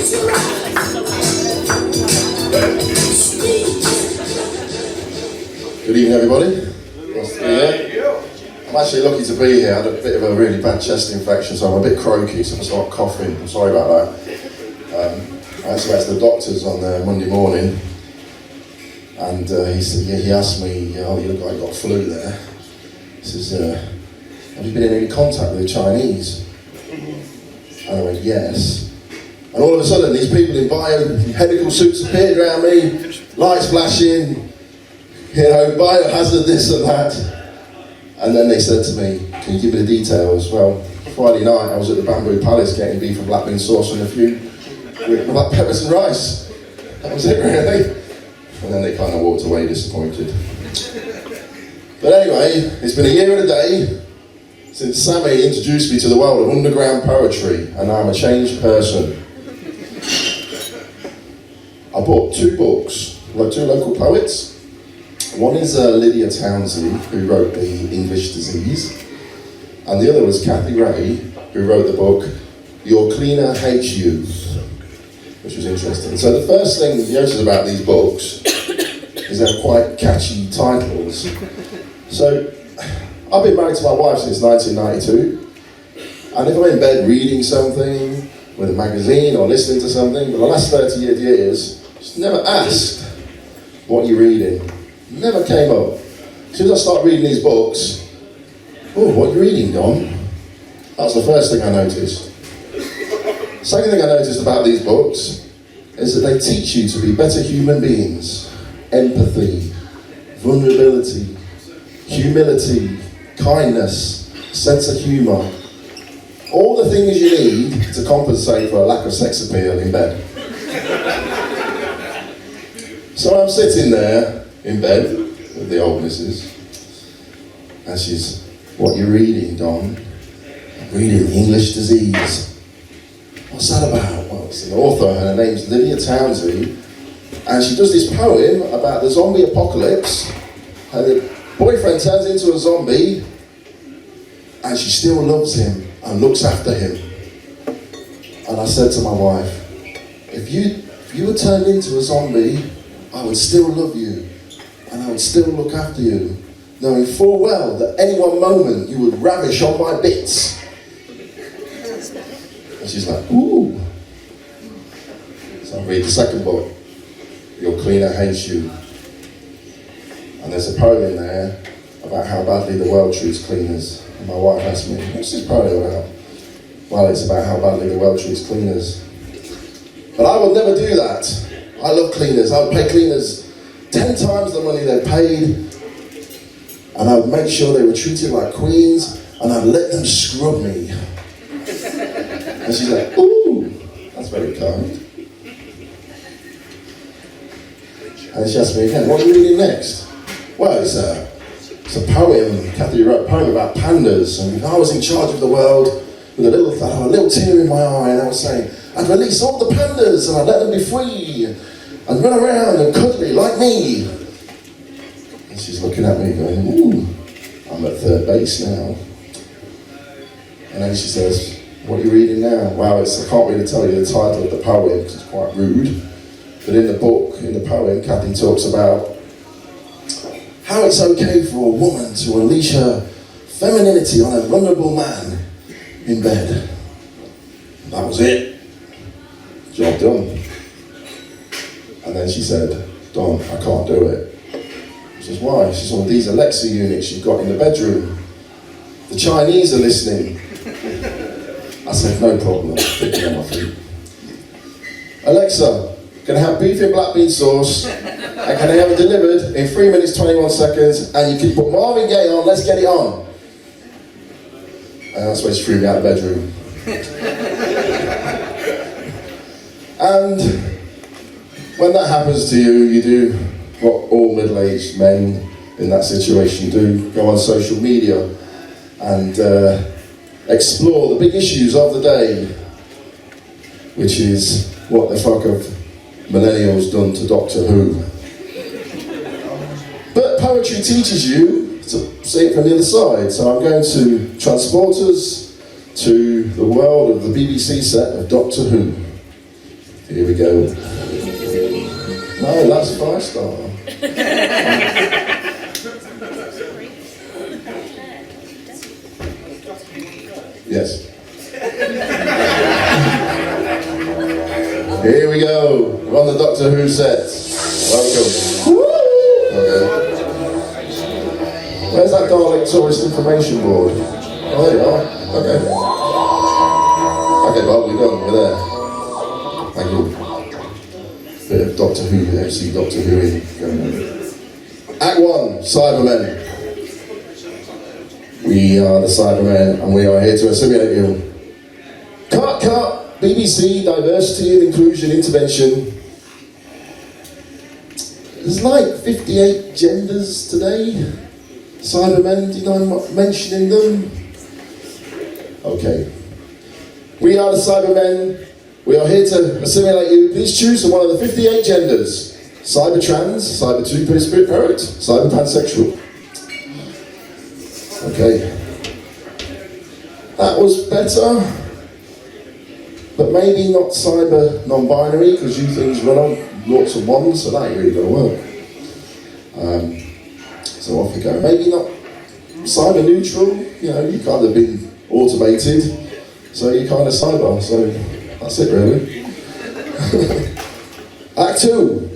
Good evening, everybody. Nice to be here. I'm actually lucky to be here. I had a bit of a really bad chest infection, so I'm a bit croaky, so I start coughing. I'm sorry about that. I actually went to the doctor's on Monday morning, and he asked me, "Oh, you look like you got flu there." He says, "Have you been in any contact with the Chinese?" And I went, "Yes." And all of a sudden, these people in biomedical suits appeared around me, lights flashing, biohazard this and that. And then they said to me, "Can you give me the details?" Well, Friday night I was at the Bamboo Palace getting beef and black bean sauce and a few black peppers and rice. That was it, really. And then they kind of walked away disappointed. But anyway, it's been a year and a day since Sammy introduced me to the world of underground poetry, and I'm a changed person. I bought 2 books, like 2 local poets. One is Lydia Townsley, who wrote The English Disease, and the other was Kathy Ray, who wrote the book Your Cleaner Hates You, which was interesting. So the first thing you notice about these books is they're quite catchy titles. So I've been married to my wife since 1992, and if I'm in bed reading something, with a magazine or listening to something, for the last 30 years, she's never asked, "What are you reading?" Never came up. As soon as I start reading these books, "Oh, what are you reading, Don?" That's the first thing I noticed. Second thing I noticed about these books is that they teach you to be better human beings. Empathy, vulnerability, humility, kindness, sense of humour. All the things you need to compensate for a lack of sex appeal in bed. So I'm sitting there in bed with the old missus, and she's, "What are you reading, Don?" "I'm reading The English Disease." "What's that about?" "Well, it's the author, and her name's Lydia Townsley, and she does this poem about the zombie apocalypse, and the boyfriend turns into a zombie, and she still loves him and looks after him." And I said to my wife, if you were turned into a zombie, I would still love you, and I would still look after you, knowing full well that any one moment you would ravish on my bits. And she's like, "Ooh." So I read the second book, Your Cleaner Hates You. And there's a poem in there about how badly the world treats cleaners. And my wife asked me, "What's this poem about?" Well, it's about how badly the world treats cleaners. But I would never do that. I love cleaners. I would pay cleaners 10 times the money they're paid, and I would make sure they were treated like queens, and I'd let them scrub me. And she's like, "Ooh, that's very kind." And she asked me again, "What are you reading next?" Well, it's a poem. Kathy wrote a poem about pandas, and if I was in charge of the world, with a little tear in my eye, and I was saying, I'd release all the pandas, and I'd let them be free, and run around and cuddly like me. And she's looking at me going, "Ooh, I'm at third base now." And then she says, "What are you reading now?" Well, I can't really tell you the title of the poem because it's quite rude. But in the book, in the poem, Kathy talks about how it's okay for a woman to unleash her femininity on a vulnerable man in bed. That was it. Job done. And then she said, "Don, I can't do it." I says, "Why?" She says, "Well, these Alexa units you've got in the bedroom, the Chinese are listening." I said, "No problem," picking on my feet. "Alexa, can I have beef and black bean sauce, and can I have it delivered in 3 minutes 21 seconds, and you can put Marvin Gaye on, let's get it on." And that's when she threw me out of the bedroom. And when that happens to you, you do what all middle-aged men in that situation do, go on social media and explore the big issues of the day, which is what the fuck have millennials done to Doctor Who. But poetry teaches you to see it from the other side, so I'm going to transport us to the world of the BBC set of Doctor Who. Here we go. No, that's 5-star. Yes. Here we go. We're on the Doctor Who set. Welcome. Okay. Where's that Dalek tourist information board? Oh, there you are. Okay. Okay, Bob, we're done. We're there. Thank you. Bit of Doctor Who, MC Doctor Who in. Act 1, Cybermen. We are the Cybermen, and we are here to assimilate you. Cut! BBC Diversity and Inclusion Intervention. There's like 58 genders today. Cybermen, do you know I'm mentioning them? Okay. We are the Cybermen. We are here to assimilate you. Please choose from one of the 58 genders. Cybertrans, Cyber 2 Spirit Parrot, Cyber Pansexual. Okay. That was better. But maybe not cyber non-binary, because you things run on lots of ones, so that ain't really going to work. So off we go. Maybe not cyber neutral, you know, you kind of been automated, so you're kind of cyber, so that's it really. Act 2.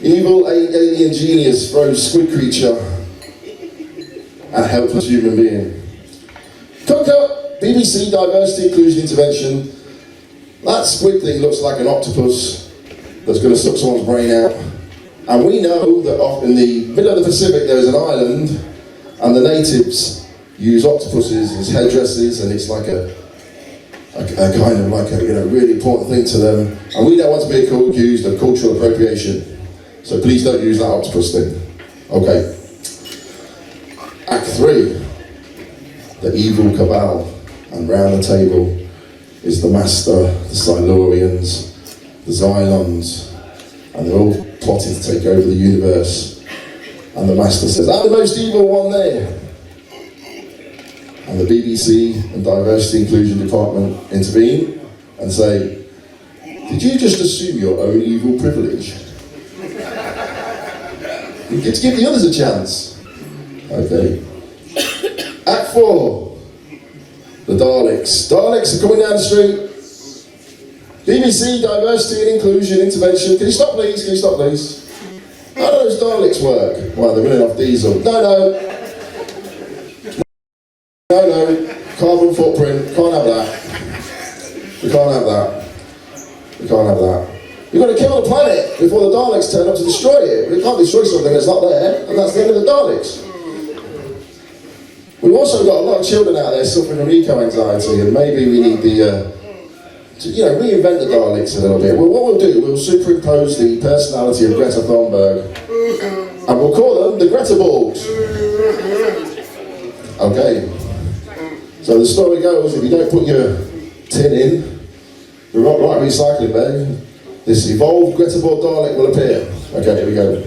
Evil alien genius throws squid creature at helpless human being. Cook-up! BBC Diversity Inclusion Intervention. That squid thing looks like an octopus that's going to suck someone's brain out. And we know that off in the middle of the Pacific there is an island, and the natives use octopuses as headdresses, and it's like a kind of like a really important thing to them. And we don't want to be accused of cultural appropriation. So please don't use that octopus thing. Okay. Act 3. The evil cabal. And round the table is the Master, the Silurians, the Xylons, and they're all plotting to take over the universe. And the Master says, I'm the most evil one there. And the BBC and Diversity Inclusion Department intervene and say, did you just assume your own evil privilege? You get to give the others a chance. Okay. Act 4. The Daleks. Daleks are coming down the street. BBC Diversity and Inclusion Intervention. Can you stop please? Can you stop please? How do those Daleks work? Well, they're running off diesel. No. Carbon footprint. Can't have that. We can't have that. We can't have that. We've got to kill the planet before the Daleks turn up to destroy it. We can't destroy something that's not there, and that's the end of the Daleks. We've also got a lot of children out there suffering from eco-anxiety, and maybe we need to reinvent the Daleks a little bit. Well, what we'll do, we'll superimpose the personality of Greta Thunberg, and we'll call them the Greta Borgs. Okay. So the story goes, if you don't put your tin in, the right recycling bin, this evolved Greta Borg Dalek will appear. Okay, here we go.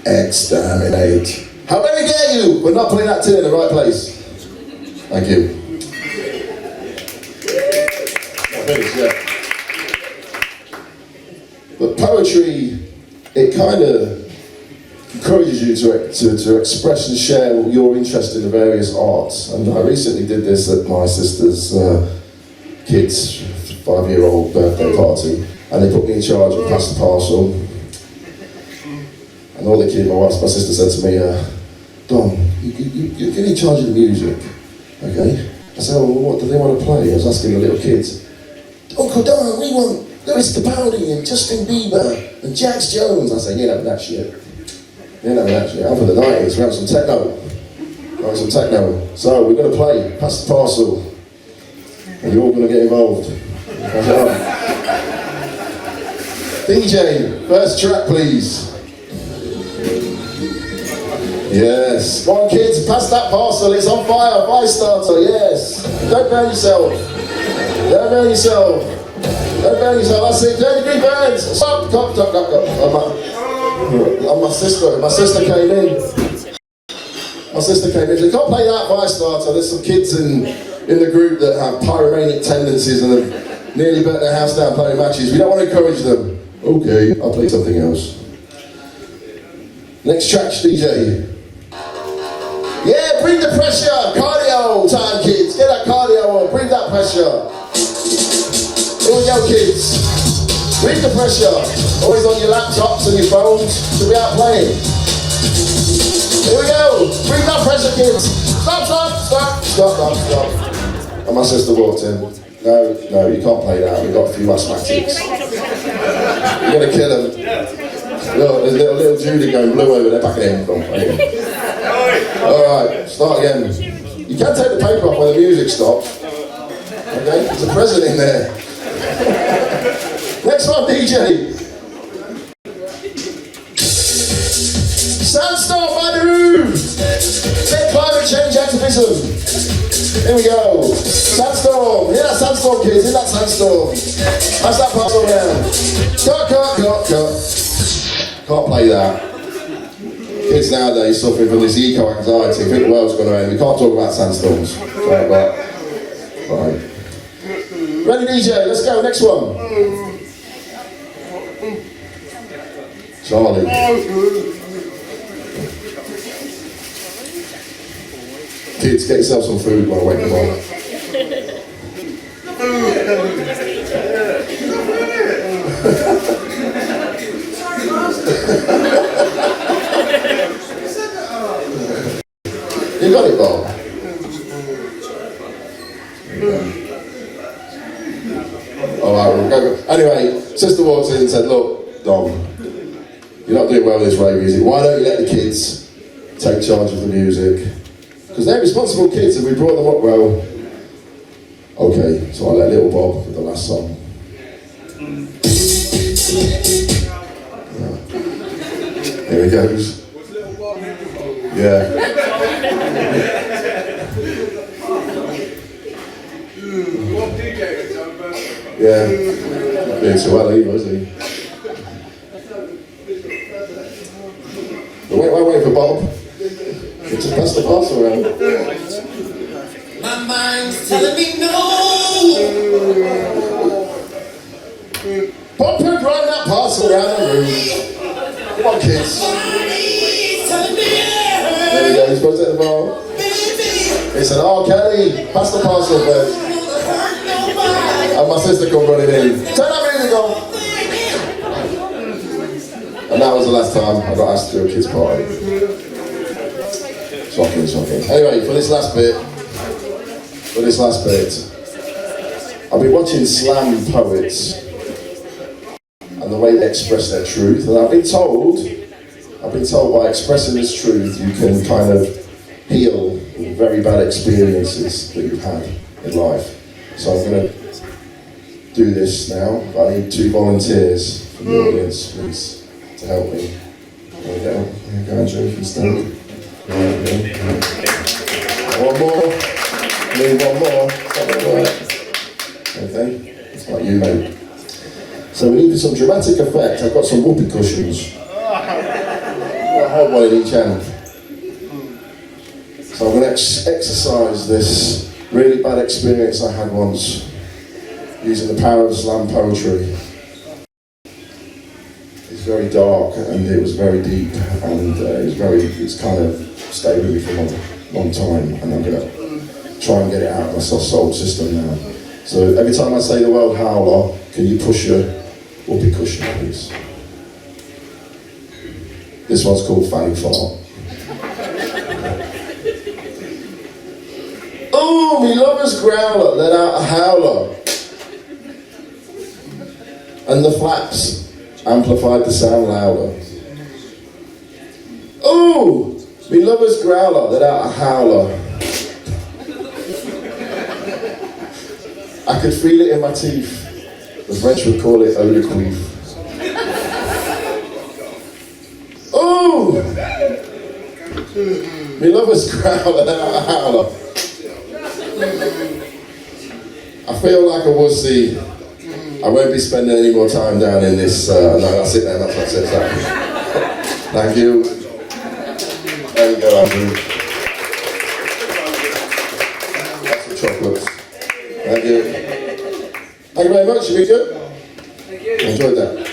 Exterminate. How very dare you! We're not putting that tin in the right place. Thank you. But poetry, it kind of encourages you to express and share your interest in the various arts. And I recently did this at my sister's kids' 5-year-old birthday party, and they put me in charge of pass the parcel. And all the kids, my sister said to me, Dom, you get in charge of the music, okay? I said, well, what do they want to play? I was asking the little kids. Uncle Don, we want Lewis Capaldi and Justin Bieber and Jax Jones. I said, you know that shit. You know that shit. I'm for the 90s, we have some techno. So we're going to play Pass the Parcel, and you're all going to get involved. I said, DJ, first track please. Yes. Come on kids, pass that parcel, it's on fire, fire starter, yes. Don't burn yourself. Don't burn yourself. Don't burn yourself, that's it, 30-degree burns. Stop. My sister came in. My sister came in, she said, can't play that fire starter, there's some kids in in the group that have pyromaniac tendencies and have nearly burnt their house down playing matches. We don't want to encourage them. Okay, I'll play something else. Next track, DJ. Yeah, bring the pressure. Cardio time, kids. Get that cardio on. Bring that pressure. Here we go, kids. Bring the pressure. Always on your laptops and your phones to be out playing. Here we go. Bring that pressure, kids. Stop, stop, stop, stop, stop, stop. And my sister walked in. No, no, you can't play that. We've got a few asthmatics. You're gonna kill them. Look, there's little Judy going blue over there. Back in. All right, start again. You can take the paper off when the music stops. Okay, there's a present in there. Next one, DJ. Sandstorm by the roof. Big climate change activism. Here we go. Sandstorm. Hear that sandstorm, kids. Hear that sandstorm. That's that part around. Cut, cut, cut, cut. Can't play that. Kids nowadays suffering from this eco-anxiety. Think the world's going to end. We can't talk about sandstorms. Sorry, but right. Ready, DJ? Let's go. Next one. Charlie. Kids, get yourself some food while I wake them up. You got it, Bob. Alright, we'll go. Anyway, sister walked in and said, look, Dom, you're not doing well with this rave music. Why don't you let the kids take charge of the music? Because they're responsible kids and we brought them up well. Okay, so I let little Bob for the last song. Here he goes. Yeah. Yeah. Not doing so well either, is he? Wait for Bob. Just pass the parcel around. My mind's telling me no. Bob, grind that parcel around the room. Come on, kids. There we go, you're supposed to hit the ball. He said, oh, Kelly, pass the parcel first. And my sister come running in. Turn that music on. And that was the last time I got asked to do a kids' party. Shocking, shocking. Anyway, for this last bit, I've been watching slam poets and the way they express their truth, and I've been told by expressing this truth you can kind of heal very bad experiences that you've had in life. So I'm going to do this now. I need 2 volunteers from the audience, please, to help me. There we go. Here we go, Andrew, you can stand. One more. Need one more. Okay, it's like you, mate. So we need some dramatic effect. I've got some whoopee cushions. I'll hold one in each hand. So I'm going to exercise this really bad experience I had once using the power of slam poetry. It's very dark and it was very deep and it's kind of stayed with me for a long time, and I'm going to try and get it out of my soul system now. So every time I say the word howler, can you push your whoopee cushion, please? This one's called Fanny Fart. Oh, me lover's growler let out a howler, and the flaps amplified the sound louder. Oh, me lover's growler let out a howler. I could feel it in my teeth. The French would call it eau de cuivre. Oh! Me lover's growler let out a howler. I feel like a wussy. I won't be spending any more time down in this. No, that's it then, that's what I said. Thank you. There you go, Andrew. That's what chocolates. Thank you. Thank you very much, you good? Thank you. Enjoyed that.